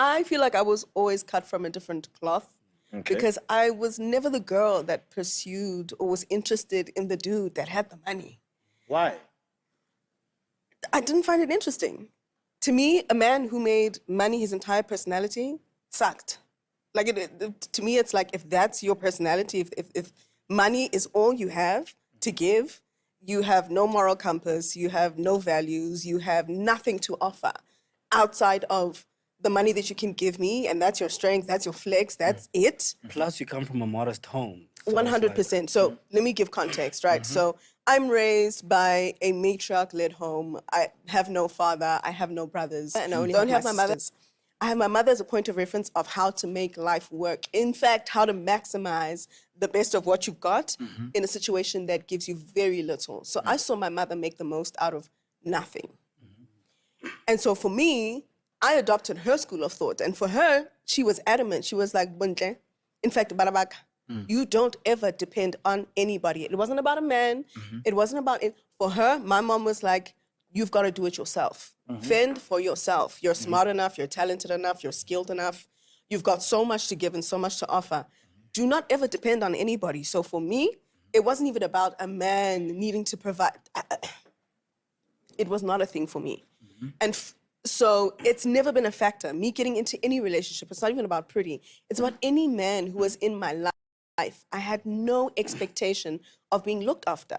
I feel like I was always cut from a different cloth. Okay. Because I was never the girl that pursued or was interested in the dude that had the money. Why? I didn't find it interesting. To me, a man who made money his entire personality sucked. Like, to me, it's like, if that's your personality, if money is all you have to give, you have no moral compass, you have no values, you have nothing to offer outside of the money that you can give me, and that's your strength, that's your flex, that's it. Plus, you come from a modest home. So 100%. So let me give context, right? So I'm raised by a matriarch-led home. I have no father, I have no brothers, and I only don't have my mother. I have my mother as a point of reference of how to make life work. In fact, how to maximize the best of what you've got in a situation that gives you very little. So I saw my mother make the most out of nothing. And so for me, I adopted her school of thought. And for her, she was adamant. She was like, Bontle, in fact, Barabak, you don't ever depend on anybody. It wasn't about a man. It wasn't about it. For her, my mom was like, you've got to do it yourself. Fend for yourself. You're smart enough, you're talented enough, you're skilled enough. You've got so much to give and so much to offer. Do not ever depend on anybody. So for me, it wasn't even about a man needing to provide. It was not a thing for me. And so it's never been a factor. Me getting into any relationship, it's not even about Priddy. It's about any man who was in my life. I had no expectation of being looked after.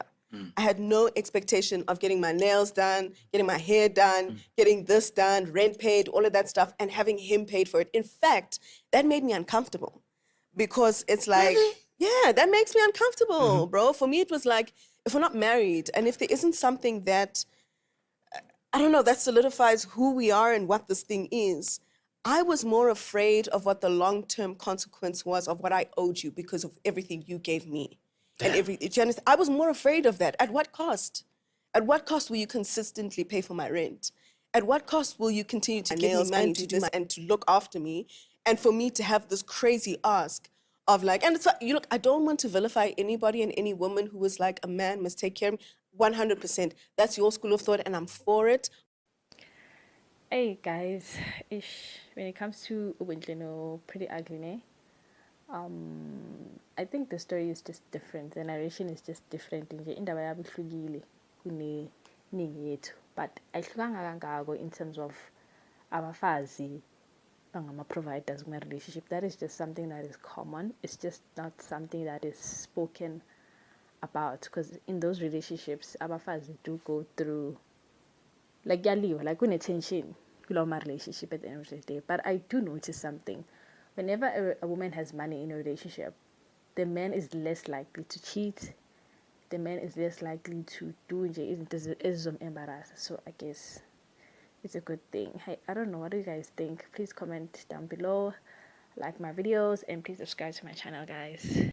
I had no expectation of getting my nails done, getting my hair done, getting this done, rent paid, all of that stuff, and having him paid for it. In fact, that made me uncomfortable because it's like, yeah, that makes me uncomfortable, bro. For me, it was like, if we're not married and if there isn't something that, I don't know, that solidifies who we are and what this thing is, I was more afraid of what the long-term consequence was of what I owed you because of everything you gave me. And do you understand? I was more afraid of that. At what cost? At what cost will you consistently pay for my rent? At what cost will you continue to give me money to do this and to look after me? And for me to have this crazy ask of like, and it's like, you look, I don't want to vilify anybody and any woman who is like, a man must take care of me. 100%. That's your school of thought and I'm for it. Hey guys, when it comes to Bontle Priddy Ugly, ne? I think the story is just different. The narration is just different. Indaba yabuhlukile kuneningi yethu, but ayihlukanga kangako in terms of abafazi bangama providers in a relationship. That is just something that is common. It's just not something that is spoken about, because in those relationships abafazi do go through like yaliwa, like when tension kuloma relationship at the end of the day. But I do notice something. Whenever a woman has money in a relationship, the man is less likely to cheat. The man is less likely to do embarrass. So I guess it's a good thing. Hey, I don't know, what do you guys think? Please comment down below, like my videos, and please subscribe to my channel, guys.